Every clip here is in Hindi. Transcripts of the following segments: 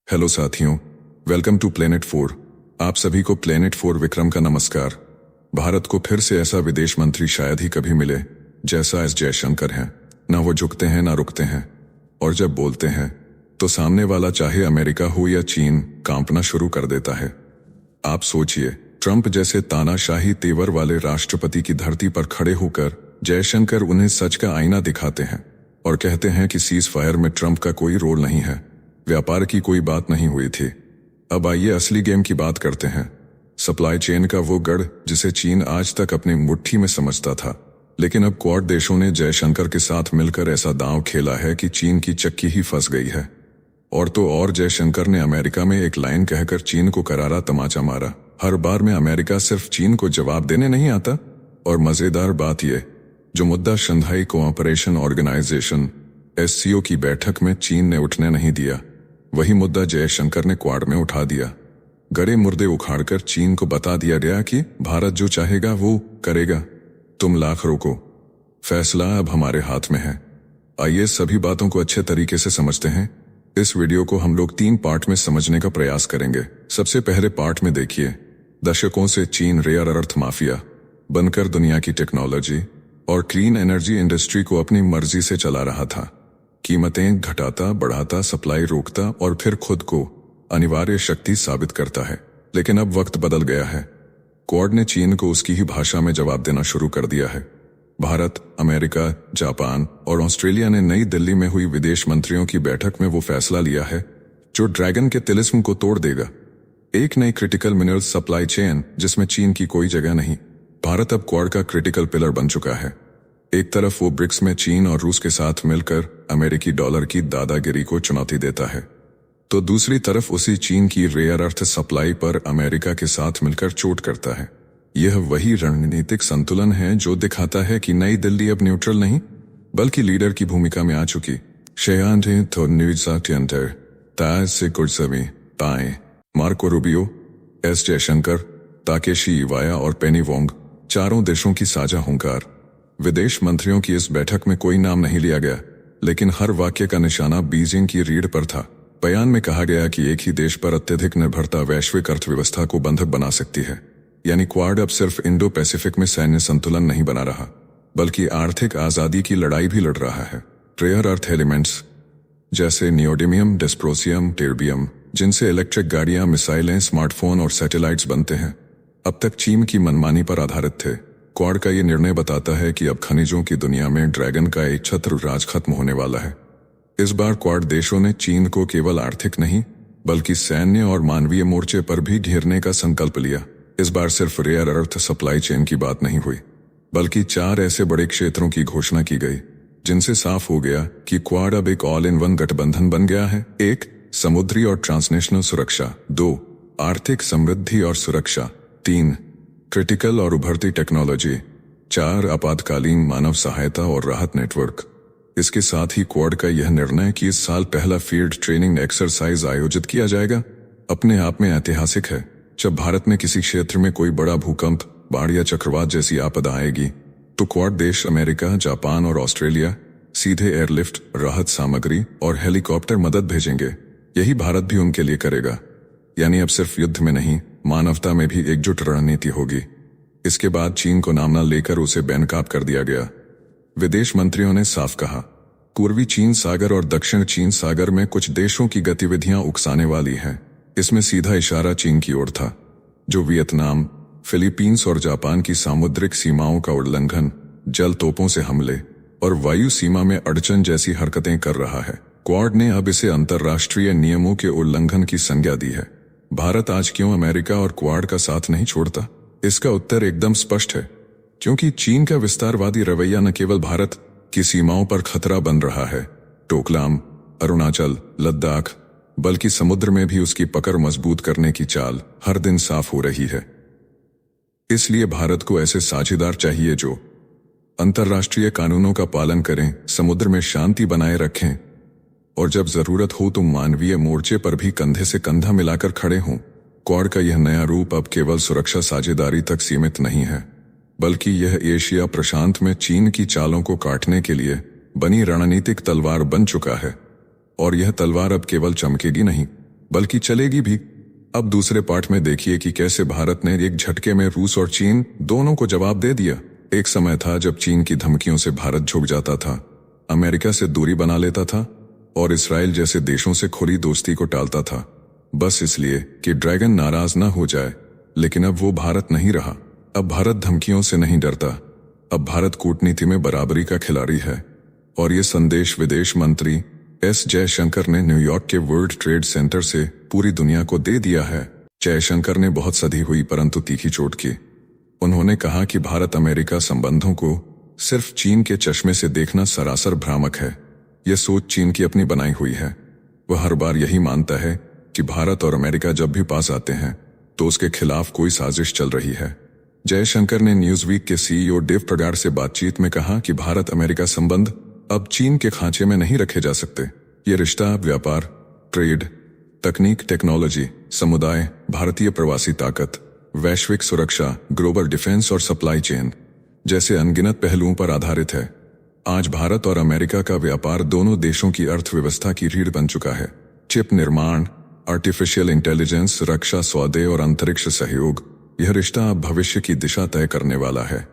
हेलो साथियों, वेलकम टू प्लेनेट 4। आप सभी को प्लेनेट 4 विक्रम का नमस्कार। भारत को फिर से ऐसा विदेश मंत्री शायद ही कभी मिले जैसा एस जयशंकर हैं। ना वो झुकते हैं ना रुकते हैं, और जब बोलते हैं तो सामने वाला चाहे अमेरिका हो या चीन कांपना शुरू कर देता है। आप सोचिए, ट्रंप जैसे तानाशाही तेवर वाले राष्ट्रपति की धरती पर खड़े होकर जयशंकर उन्हें सच का आईना दिखाते हैं और कहते हैं कि सीज फायर में ट्रंप का कोई रोल नहीं है, व्यापार की कोई बात नहीं हुई थी। अब आइए असली गेम की बात करते हैं। सप्लाई चेन का वो गढ़ जिसे चीन आज तक अपनी मुट्ठी में समझता था, लेकिन अब क्वाड देशों ने जयशंकर के साथ मिलकर ऐसा दांव खेला है कि चीन की चक्की ही फंस गई है। और तो और जयशंकर ने अमेरिका में एक लाइन कहकर चीन को करारा तमाचा मारा। हर बार में अमेरिका सिर्फ चीन को जवाब देने नहीं आता। और मजेदार बात ये, जो मुद्दा शंघाई कोऑपरेशन ऑर्गेनाइजेशन SCO की बैठक में चीन ने उठने नहीं दिया, वही मुद्दा जयशंकर ने क्वाड में उठा दिया। गड़े मुर्दे उखाड़कर चीन को बता दिया गया कि भारत जो चाहेगा वो करेगा, तुम लाख रोको, फैसला अब हमारे हाथ में है। आइए सभी बातों को अच्छे तरीके से समझते हैं। इस वीडियो को हम लोग 3 पार्ट में समझने का प्रयास करेंगे। सबसे पहले पार्ट में देखिए, दशकों से चीन रेयर अर्थ माफिया बनकर दुनिया की टेक्नोलॉजी और क्लीन एनर्जी इंडस्ट्री को अपनी मर्जी से चला रहा था। कीमतें घटाता बढ़ाता, सप्लाई रोकता और फिर खुद को अनिवार्य शक्ति साबित करता है। लेकिन अब वक्त बदल गया है। क्वाड ने चीन को उसकी ही भाषा में जवाब देना शुरू कर दिया है। भारत, अमेरिका, जापान और ऑस्ट्रेलिया ने नई दिल्ली में हुई विदेश मंत्रियों की बैठक में वो फैसला लिया है जो ड्रैगन के तिलिस्म को तोड़ देगा। एक नई क्रिटिकल मिनरल सप्लाई चेन जिसमें चीन की कोई जगह नहीं। भारत अब क्वाड का क्रिटिकल पिलर बन चुका है। एक तरफ वो ब्रिक्स में चीन और रूस के साथ मिलकर अमेरिकी डॉलर की दादागिरी को चुनौती देता है, तो दूसरी तरफ उसी चीन की रेयर अर्थ सप्लाई पर अमेरिका के साथ मिलकर चोट करता है। यह वही रणनीतिक संतुलन है जो दिखाता है कि नई दिल्ली अब न्यूट्रल नहीं बल्कि लीडर की भूमिका में आ चुकी। Marco Rubio, S Jaishankar, Takeshi Iwaya और पेनी वोंग, चारों देशों की साझा हुंकार। विदेश मंत्रियों की इस बैठक में कोई नाम नहीं लिया गया, लेकिन हर वाक्य का निशाना बीजिंग की रीढ़ पर था। बयान में कहा गया कि एक ही देश पर अत्यधिक निर्भरता वैश्विक अर्थव्यवस्था को बंधक बना सकती है। यानी क्वाड अब सिर्फ इंडो पैसिफिक में सैन्य संतुलन नहीं बना रहा, बल्कि आर्थिक आजादी की लड़ाई भी लड़ रहा है। रेयर अर्थ एलिमेंट्स जैसे नियोडिमियम, डिस्प्रोसियम, टेर्बियम, जिनसे इलेक्ट्रिक गाड़ियां, मिसाइलें, स्मार्टफोन और सैटेलाइट्स बनते हैं, अब तक चीन की मनमानी पर आधारित थे। क्वाड का ये निर्णय बताता है कि अब खनिजों की दुनिया में ड्रैगन का एक छत्र राज खत्म होने वाला है। इस बार क्वाड देशों ने चीन को केवल आर्थिक नहीं बल्कि सैन्य और मानवीय मोर्चे पर भी घेरने का संकल्प लिया। इस बार सिर्फ रेयर अर्थ सप्लाई चेन की बात नहीं हुई, बल्कि 4 ऐसे बड़े क्षेत्रों की घोषणा की गई जिनसे साफ हो गया कि क्वाड अब एक ऑल इन वन गठबंधन बन गया है। 1. समुद्री और ट्रांसनेशनल सुरक्षा। 2. आर्थिक समृद्धि और सुरक्षा। 3. क्रिटिकल और उभरती टेक्नोलॉजी। 4. आपातकालीन मानव सहायता और राहत नेटवर्क। इसके साथ ही क्वाड का यह निर्णय कि इस साल पहला फील्ड ट्रेनिंग एक्सरसाइज आयोजित किया जाएगा, अपने आप में ऐतिहासिक है। जब भारत में किसी क्षेत्र में कोई बड़ा भूकंप, बाढ़ या चक्रवात जैसी आपदा आएगी, तो क्वाड देश अमेरिका, जापान और ऑस्ट्रेलिया सीधे एयरलिफ्ट, राहत सामग्री और हेलीकॉप्टर मदद भेजेंगे। यही भारत भी उनके लिए करेगा। यानी अब सिर्फ युद्ध में नहीं, मानवता में भी एकजुट रणनीति होगी। इसके बाद चीन को नाम न लेकर उसे बेनकाब कर दिया गया। विदेश मंत्रियों ने साफ कहा, पूर्वी चीन सागर और दक्षिण चीन सागर में कुछ देशों की गतिविधियां उकसाने वाली हैं। इसमें सीधा इशारा चीन की ओर था, जो वियतनाम, फिलीपींस और जापान की सामुद्रिक सीमाओं का उल्लंघन, जल तोपों से हमले और वायु सीमा में अड़चन जैसी हरकतें कर रहा है। क्वाड ने अब इसे अंतर्राष्ट्रीय नियमों के उल्लंघन की संज्ञा दी है। भारत आज क्यों अमेरिका और क्वाड का साथ नहीं छोड़ता? इसका उत्तर एकदम स्पष्ट है, क्योंकि चीन का विस्तारवादी रवैया न केवल भारत की सीमाओं पर खतरा बन रहा है, डोकलाम, अरुणाचल, लद्दाख, बल्कि समुद्र में भी उसकी पकड़ मजबूत करने की चाल हर दिन साफ हो रही है। इसलिए भारत को ऐसे साझेदार चाहिए जो अंतर्राष्ट्रीय कानूनों का पालन करें, समुद्र में शांति बनाए रखें और जब जरूरत हो तो मानवीय मोर्चे पर भी कंधे से कंधा मिलाकर खड़े हों। क्वाड का यह नया रूप अब केवल सुरक्षा साझेदारी तक सीमित नहीं है, बल्कि यह एशिया प्रशांत में चीन की चालों को काटने के लिए बनी रणनीतिक तलवार बन चुका है। और यह तलवार अब केवल चमकेगी नहीं, बल्कि चलेगी भी। अब दूसरे पार्ट में देखिए कि कैसे भारत ने एक झटके में रूस और चीन दोनों को जवाब दे दिया। एक समय था जब चीन की धमकियों से भारत झुक जाता था, अमेरिका से दूरी बना लेता था और इसराइल जैसे देशों से खुली दोस्ती को टालता था, बस इसलिए कि ड्रैगन नाराज न हो जाए। लेकिन अब वो भारत नहीं रहा। अब भारत धमकियों से नहीं डरता। अब भारत कूटनीति में बराबरी का खिलाड़ी है। और ये संदेश विदेश मंत्री एस जयशंकर ने न्यूयॉर्क के वर्ल्ड ट्रेड सेंटर से पूरी दुनिया को दे दिया है। जयशंकर ने बहुत सधी हुई परंतु तीखी चोट की। उन्होंने कहा कि भारत अमेरिका संबंधों को सिर्फ चीन के चश्मे से देखना सरासर भ्रामक है। यह सोच चीन की अपनी बनाई हुई है। वह हर बार यही मानता है कि भारत और अमेरिका जब भी पास आते हैं तो उसके खिलाफ कोई साजिश चल रही है। जयशंकर ने न्यूज़वीक के सीईओ डेव प्रगाड से बातचीत में कहा कि भारत अमेरिका संबंध अब चीन के खांचे में नहीं रखे जा सकते। ये रिश्ता व्यापार, ट्रेड, तकनीक, टेक्नोलॉजी, समुदाय, भारतीय प्रवासी ताकत, वैश्विक सुरक्षा, ग्लोबल डिफेंस और सप्लाई चेन जैसे अनगिनत पहलुओं पर आधारित है। आज भारत और अमेरिका का व्यापार दोनों देशों की अर्थव्यवस्था की रीढ़ बन चुका है। चिप निर्माण, आर्टिफिशियल इंटेलिजेंस, रक्षा सौदे और अंतरिक्ष सहयोग, यह रिश्ता अब भविष्य की दिशा तय करने वाला है।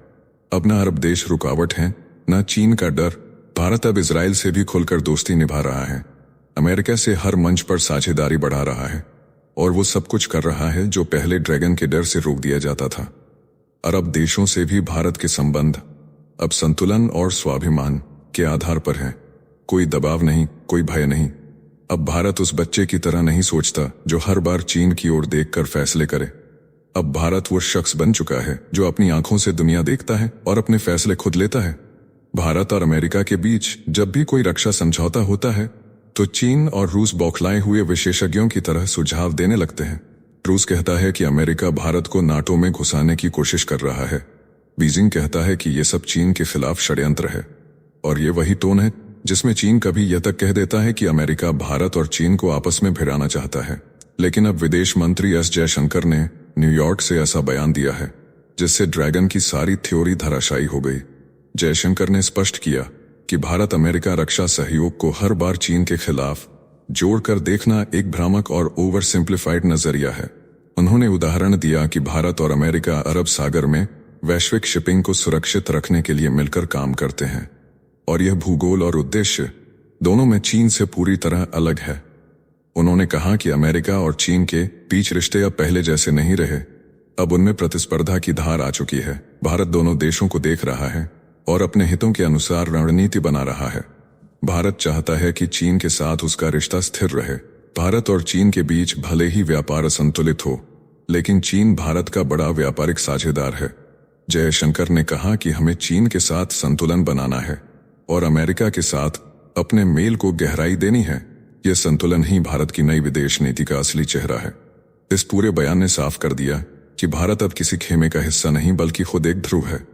अब न अरब देश रुकावट हैं, न चीन का डर। भारत अब इजराइल से भी खुलकर दोस्ती निभा रहा है, अमेरिका से हर मंच पर साझेदारी बढ़ा रहा है और वो सब कुछ कर रहा है जो पहले ड्रैगन के डर से रोक दिया जाता था। अरब देशों से भी भारत के संबंध अब संतुलन और स्वाभिमान के आधार पर है। कोई दबाव नहीं, कोई भय नहीं। अब भारत उस बच्चे की तरह नहीं सोचता जो हर बार चीन की ओर देखकर फैसले करे। अब भारत वो शख्स बन चुका है जो अपनी आंखों से दुनिया देखता है और अपने फैसले खुद लेता है। भारत और अमेरिका के बीच जब भी कोई रक्षा समझौता होता है तो चीन और रूस बौखलाए हुए विशेषज्ञों की तरह सुझाव देने लगते हैं। रूस कहता है कि अमेरिका भारत को नाटो में घुसाने की कोशिश कर रहा है। बीजिंग कहता है कि ये सब चीन के खिलाफ षड्यंत्र है। और ये वही टोन है जिसमें चीन कभी यह तक कह देता है कि अमेरिका भारत और चीन को आपस में भिड़ाना चाहता है। लेकिन अब विदेश मंत्री एस जयशंकर ने न्यूयॉर्क से ऐसा बयान दिया है जिससे ड्रैगन की सारी थ्योरी धराशायी हो गई। जयशंकर ने स्पष्ट किया कि भारत अमेरिका रक्षा सहयोग को हर बार चीन के खिलाफ जोड़कर देखना एक भ्रामक और ओवर सिंप्लीफाइड नजरिया है। उन्होंने उदाहरण दिया कि भारत और अमेरिका अरब सागर में वैश्विक शिपिंग को सुरक्षित रखने के लिए मिलकर काम करते हैं और यह भूगोल और उद्देश्य दोनों में चीन से पूरी तरह अलग है। उन्होंने कहा कि अमेरिका और चीन के बीच रिश्ते अब पहले जैसे नहीं रहे। अब उनमें प्रतिस्पर्धा की धार आ चुकी है। भारत दोनों देशों को देख रहा है और अपने हितों के अनुसार रणनीति बना रहा है। भारत चाहता है कि चीन के साथ उसका रिश्ता स्थिर रहे। भारत और चीन के बीच भले ही व्यापार असंतुलित हो, लेकिन चीन भारत का बड़ा व्यापारिक साझेदार है। जयशंकर ने कहा कि हमें चीन के साथ संतुलन बनाना है और अमेरिका के साथ अपने मेल को गहराई देनी है। यह संतुलन ही भारत की नई विदेश नीति का असली चेहरा है। इस पूरे बयान ने साफ कर दिया कि भारत अब किसी खेमे का हिस्सा नहीं बल्कि खुद एक ध्रुव है।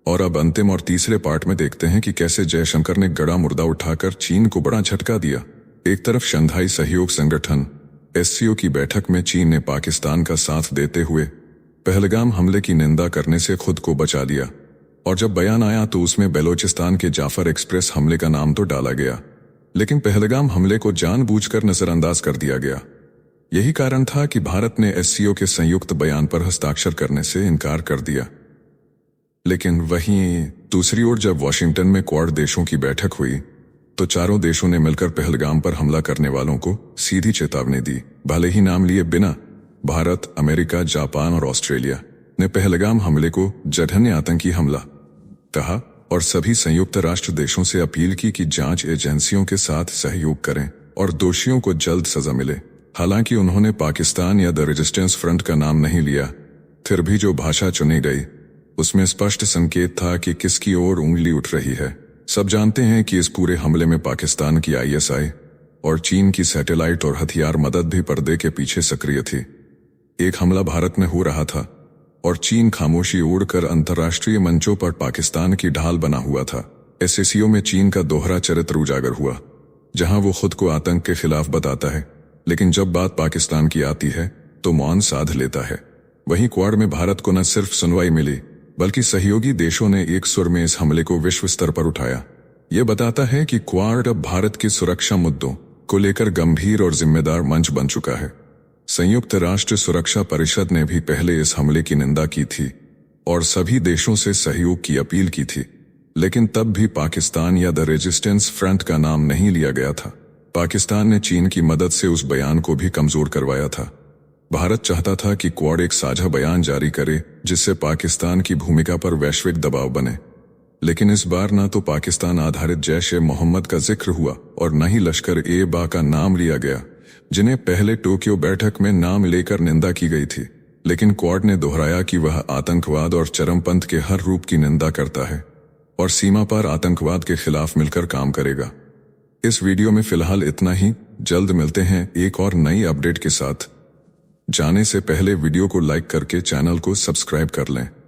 और अब अंतिम और तीसरे पार्ट में देखते हैं कि कैसे जयशंकर ने गड़ा मुर्दा उठाकर चीन को बड़ा झटका दिया। एक तरफ शंघाई सहयोग संगठन SCO की बैठक में चीन ने पाकिस्तान का साथ देते हुए पहलगाम हमले की निंदा करने से खुद को बचा लिया और जब बयान आया तो उसमें बलोचिस्तान के जाफर एक्सप्रेस हमले का नाम तो डाला गया, लेकिन पहलगाम हमले को जानबूझकर नजरअंदाज कर दिया गया। यही कारण था कि भारत ने SCO के संयुक्त बयान पर हस्ताक्षर करने से इनकार कर दिया। लेकिन वहीं दूसरी ओर जब वॉशिंगटन में क्वाड देशों की बैठक हुई तो चारों देशों ने मिलकर पहलगाम पर हमला करने वालों को सीधी चेतावनी दी। भले ही नाम लिए बिना भारत, अमेरिका, जापान और ऑस्ट्रेलिया ने पहलगाम हमले को जघन्य आतंकी हमला कहा और सभी संयुक्त राष्ट्र देशों से अपील की कि जांच एजेंसियों के साथ सहयोग करें और दोषियों को जल्द सजा मिले। हालांकि उन्होंने पाकिस्तान या द रेजिस्टेंस फ्रंट का नाम नहीं लिया, फिर भी जो भाषा चुनी गई उसमें स्पष्ट संकेत था कि किसकी ओर उंगली उठ रही है। सब जानते हैं कि इस पूरे हमले में पाकिस्तान की ISI और चीन की सैटेलाइट और हथियार मदद भी पर्दे के पीछे सक्रिय थी। एक हमला भारत में हो रहा था और चीन खामोशी ओढ़कर अंतर्राष्ट्रीय मंचों पर पाकिस्तान की ढाल बना हुआ था। SCO में चीन का दोहरा चरित्र उजागर हुआ, जहां वो खुद को आतंक के खिलाफ बताता है, लेकिन जब बात पाकिस्तान की आती है तो मौन साध लेता है। वहीं क्वाड में भारत को न सिर्फ सुनवाई मिली बल्कि सहयोगी देशों ने एक सुर में इस हमले को विश्व स्तर पर उठाया। यह बताता है कि क्वाड अब भारत के सुरक्षा मुद्दों को लेकर गंभीर और जिम्मेदार मंच बन चुका है। संयुक्त राष्ट्र सुरक्षा परिषद ने भी पहले इस हमले की निंदा की थी और सभी देशों से सहयोग की अपील की थी, लेकिन तब भी पाकिस्तान या द रेजिस्टेंस फ्रंट का नाम नहीं लिया गया था। पाकिस्तान ने चीन की मदद से उस बयान को भी कमजोर करवाया था। भारत चाहता था कि क्वाड एक साझा बयान जारी करे जिससे पाकिस्तान की भूमिका पर वैश्विक दबाव बने, लेकिन इस बार न तो पाकिस्तान आधारित जैश-ए-मोहम्मद का जिक्र हुआ और न ही लश्कर-ए-तैयबा का नाम लिया गया, जिन्हें पहले टोक्यो बैठक में नाम लेकर निंदा की गई थी। लेकिन क्वाड ने दोहराया कि वह आतंकवाद और चरमपंथ के हर रूप की निंदा करता है और सीमा पार आतंकवाद के खिलाफ मिलकर काम करेगा। इस वीडियो में फिलहाल इतना ही। जल्द मिलते हैं एक और नई अपडेट के साथ। जाने से पहले वीडियो को लाइक करके चैनल को सब्सक्राइब कर लें।